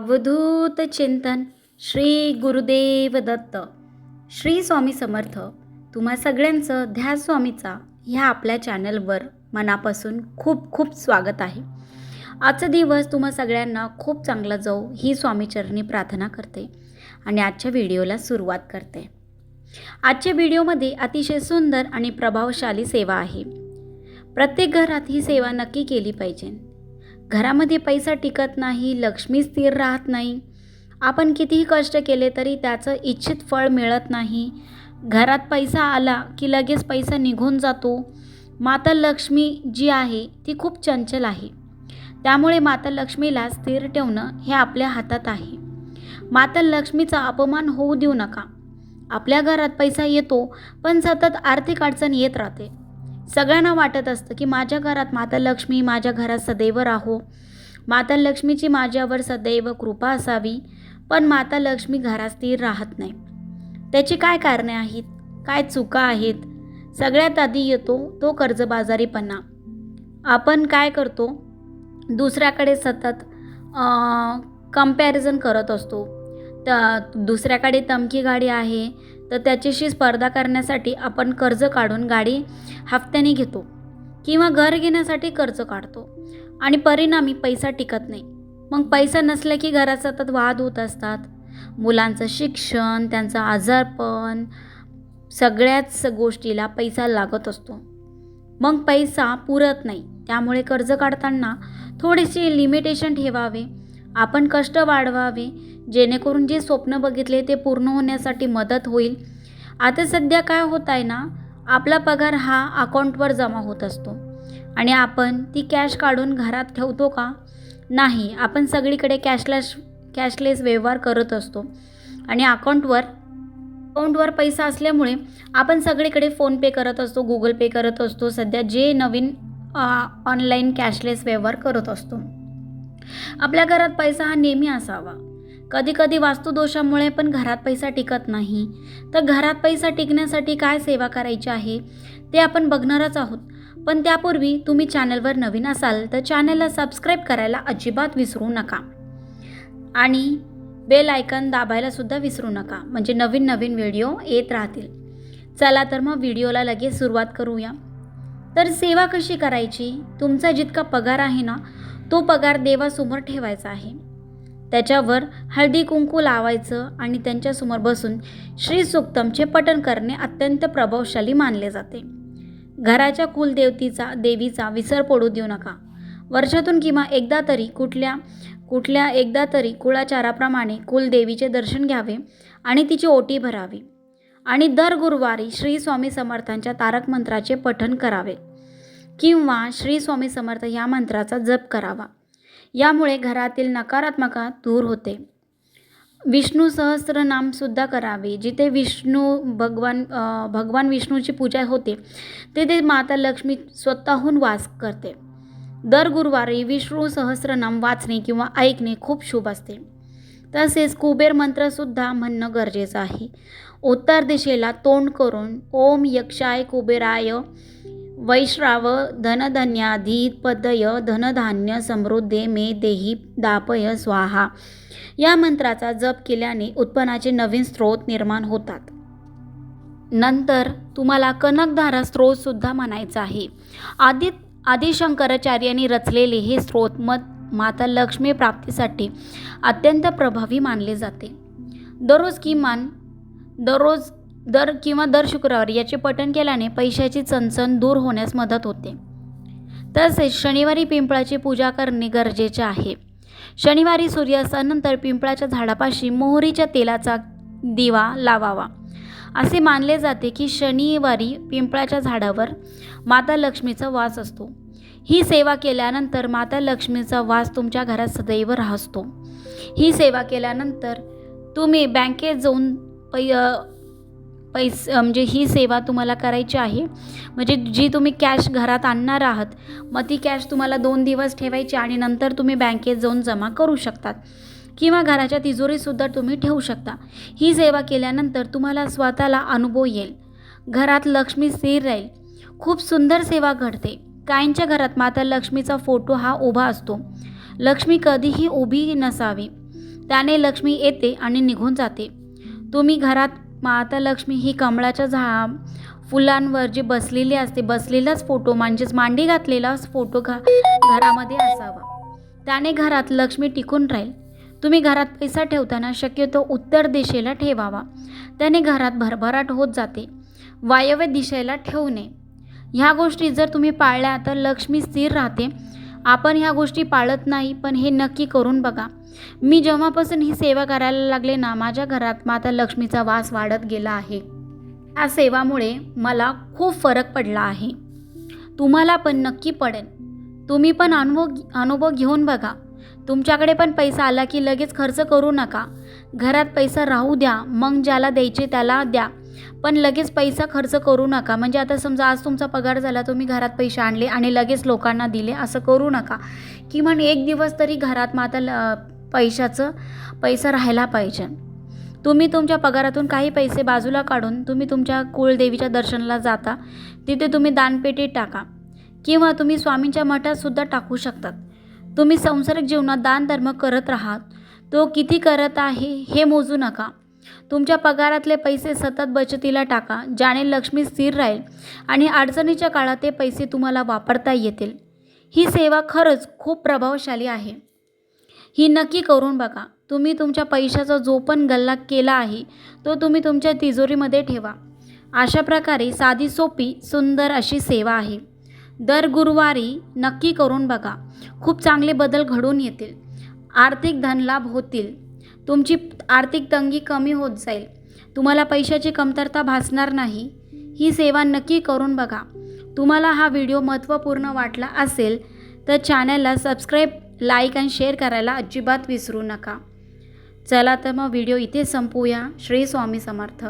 अवधूत चिंतन श्री गुरुदेव दत्त. श्री स्वामी समर्थ. तुम्हा सगळ्यांचं ध्यास स्वामीचा ह्या आपल्या चॅनलवर मनापासून खूप खूप स्वागत आहे. आजचा दिवस तुम्हा सगळ्यांना खूप चांगला जाऊ ही स्वामीचरणी प्रार्थना करते आणि आजच्या व्हिडिओला सुरुवात करते. आजच्या व्हिडिओमध्ये अतिशय सुंदर आणि प्रभावशाली सेवा आहे. प्रत्येक घरात ही सेवा नक्की केली पाहिजे. घरामध्ये पैसा टिकत नाही, लक्ष्मी स्थिर राहत नाही, आपण कितीही कष्ट केले तरी त्याचं इच्छित फळ मिळत नाही. घरात पैसा आला की लगेच पैसा निघून जातो. माता लक्ष्मी जी आहे ती खूप चंचल आहे, त्यामुळे माता लक्ष्मीला स्थिर ठेवणं हे आपल्या हातात आहे. माता लक्ष्मीचा अपमान होऊ देऊ नका. आपल्या घरात पैसा येतो पण सतत आर्थिक अडचण येत राहते. सगळ्यांना वाटत असतं की माझ्या घरात माता लक्ष्मी माझ्या घरात सदैव राहो, माता लक्ष्मीची माझ्यावर सदैव कृपा असावी. पण माता लक्ष्मी घरात स्थिर राहत नाही. त्याची काय कारणे आहेत, काय चुका आहेत? सगळ्यात आधी येतो तो कर्जबाजारीपणा. आपण काय करतो, दुसऱ्याकडे सतत कंपॅरिझन करत असतो. दुसऱ्याकडे तमकी गाडी आहे तर त्याच्याशी स्पर्धा करण्यासाठी आपण कर्ज काढून गाडी हप्त्याने घेतो किंवा घर घेण्यासाठी कर्ज काढतो आणि परिणामी पैसा टिकत नाही. मग पैसा नसला की घरात सतत वाद होत असतात. मुलांचं शिक्षण, त्यांचं आजारपण, सगळ्याच गोष्टीला पैसा लागत असतो. मग पैसा पुरत नाही. त्यामुळे कर्ज काढताना थोडेसे लिमिटेशन ठेवावे. आपण कष्ट वाढवावे जेणेकरून जे स्वप्न बघितले ते पूर्ण होण्यासाठी मदत होईल. आता सध्या काय होत आहे ना, आपला पगार हा अकाउंटवर जमा होत असतो आणि आपण ती कॅश काढून घरात ठेवतो का? नाही, आपण सगळीकडे कॅशलेस व्यवहार करत असतो आणि अकाउंटवर पैसा असल्यामुळे आपण सगळीकडे फोनपे करत असतो, गुगल पे करत असतो. सध्या जे नवीन ऑनलाईन कॅशलेस व्यवहार करत असतो. आपल्या घरात पैसा हा नेहमी असावा. कधी वास्तुदोषामुळे पण घरात पैसा टिकत नाही. तर घरात पैसा टिकण्यासाठी काय सेवा करायची आहे ते आपण बघणारच आहोत. पण त्यापूर्वी तुम्ही चॅनलवर नवीन असाल तर चॅनलला सबस्क्राईब करायला अजिबात विसरू नका आणि बेल आयकॉन दाबायला सुद्धा विसरू नका, म्हणजे नवीन व्हिडिओ येत राहतील. चला तर मग व्हिडिओला लगेच सुरुवात करूया. तर सेवा कशी करायची? तुमचा जितका पगार आहे ना, तो पगार देवासमोर ठेवायचा आहे. त्याच्यावर हळदी कुंकू लावायचं आणि त्यांच्यासमोर बसून श्री सूक्तमचे पठण करणे अत्यंत प्रभावशाली मानले जाते. घराच्या देवीचा विसर पडू देऊ नका. वर्षातून किंवा एकदा तरी कुळाचाराप्रमाणे कुलदेवीचे दर्शन घ्यावे आणि तिची ओटी भरावी आणि दर गुरुवारी श्री स्वामी समर्थांच्या तारक मंत्राचे पठण करावे किंवा श्री स्वामी समर्थ या मंत्राचा जप करावा. यामुळे घरातील नकारात्मकता दूर होते. विष्णू सहस्त्रनाम सुद्धा करावे. जिथे भगवान विष्णूची पूजा होते तिथे माता लक्ष्मी स्वतःहून वास करते. दर गुरुवारी विष्णू सहस्त्रनाम वाचणे किंवा ऐकणे खूप शुभ असते. तसेच कुबेर मंत्रसुद्धा म्हणणं गरजेचं आहे. उत्तर दिशेला तोंड करून ओम यक्षाय कुबेराय वैश्राव धनधन्याधिपदय धनधान्य समृद्धे मे देही दापय स्वाहा या मंत्राचा जप केल्याने उत्पन्नाचे नवीन स्रोत निर्माण होतात. नंतर तुम्हाला कनकधारा स्त्रोत सुद्धा म्हणायचा आहे. आदि शंकराचार्यांनी रचलेले हे स्त्रोत माता लक्ष्मी प्राप्तीसाठी अत्यंत प्रभावी मानले जाते. दर शुक्रवारी याचे पठण केल्याने पैशाची चणचण दूर होण्यास मदत होते. तसेच शनिवारी पिंपळाची पूजा करणे गरजेचे आहे. शनिवारी सूर्यास्तानंतर पिंपळाच्या झाडापाशी मोहरीच्या तेलाचा दिवा लावावा. असे मानले जाते की शनिवारी पिंपळाच्या झाडावर माता लक्ष्मीचा वास असतो. ही सेवा केल्यानंतर माता लक्ष्मीचा वास तुमच्या घरात सदैव राहतो. ही सेवा केल्यानंतर तुम्ही बँकेत जाऊन म्हणजे ही सेवा तुम्हाला करायची आहे. म्हणजे जी तुम्ही कॅश घरात आणणार आहात, मग ती कॅश तुम्हाला 2 दिवस ठेवायची आणि नंतर तुम्ही बँकेत जाऊन जमा करू शकतात किंवा घराच्या तिजोरीतसुद्धा तुम्ही ठेवू शकता. ही सेवा केल्यानंतर तुम्हाला स्वतःला अनुभव येईल. घरात लक्ष्मी स्थिर राहील. खूप सुंदर सेवा घडते. काहींच्या घरात माता लक्ष्मीचा फोटो हा उभा असतो. लक्ष्मी कधीही उभी नसावी. त्याने लक्ष्मी येते आणि निघून जाते. तुम्ही घरात माता लक्ष्मी ही कमळाच्या फुलांवर जी बसलेली असते, बसलेलाच फोटो म्हणजेच मांडी घातलेलाच फोटो घरामध्ये असावा. त्याने घरात लक्ष्मी टिकून राहील. तुम्ही घरात पैसा ठेवताना शक्यतो उत्तर दिशेला ठेवावा. त्याने घरात भरभराट होत जाते. वायव्य दिशेला ठेवू नये. ह्या गोष्टी जर तुम्ही पाळल्या तर लक्ष्मी स्थिर राहते. आपण ह्या गोष्टी पाळत नाही, पण हे नक्की करून बघा. मी जेव्हापासून ही सेवा करायला लागले ना, माझ्या घरात माता लक्ष्मीचा वास वाढत गेला आहे. या सेवामुळे मला खूप फरक पडला आहे. तुम्हाला पण नक्की पडेल. तुम्ही पण अनुभव घेऊन बघा. तुमच्याकडे पण पैसा आला की लगेच खर्च करू नका. घरात पैसा राहू द्या, मग ज्याला द्यायचे त्याला द्या, पण लगेच पैसा खर्च करू नका. म्हणजे आता समजा आज तुमचा पगार झाला, तुम्ही घरात पैसे आणले आणि लगेच लोकांना दिले, असं करू नका. किमान एक दिवस तरी घरात पैसा राहायला पाहिजे. तुम्ही तुमच्या पगारातून काही पैसे बाजूला काढून तुम्ही तुमच्या कुलदेवीच्या दर्शनाला जाता, तिथे तुम्ही दानपेटीत टाका किंवा तुम्ही स्वामींच्या मठातसुद्धा टाकू शकतात. तुम्ही सांसारिक जीवनात दानधर्म करत राहा. तो किती करत आहे हे मोजू नका. तुमच्या पगारातले पैसे सतत बचतीला टाका, ज्याने लक्ष्मी स्थिर राहील आणि अडचणीच्या काळात ते पैसे तुम्हाला वापरता येतील. ही सेवा खरंच खूप प्रभावशाली आहे. ही नक्की करून बघा. तुम्ही तुमच्या पैशाचा जो पण गल्ला केला आहे तो तुम्ही तुमच्या तिजोरीमध्ये ठेवा. अशा प्रकारे साधी सोपी सुंदर अशी सेवा आहे. दर गुरुवारी नक्की करून बघा. खूप चांगले बदल घडून येतील. आर्थिक धनलाभ होतील. तुमची आर्थिक तंगी कमी होत जाईल. तुम्हाला पैशाची कमतरता भासणार नाही. ही सेवा नक्की करून बघा. तुम्हाला हा व्हिडिओ महत्त्वपूर्ण वाटला असेल तर चॅनलला सबस्क्राईब, लाईक आणि शेअर करायला अजिबात विसरू नका. चला तर मग व्हिडिओ इथे संपवूया. श्री स्वामी समर्थ.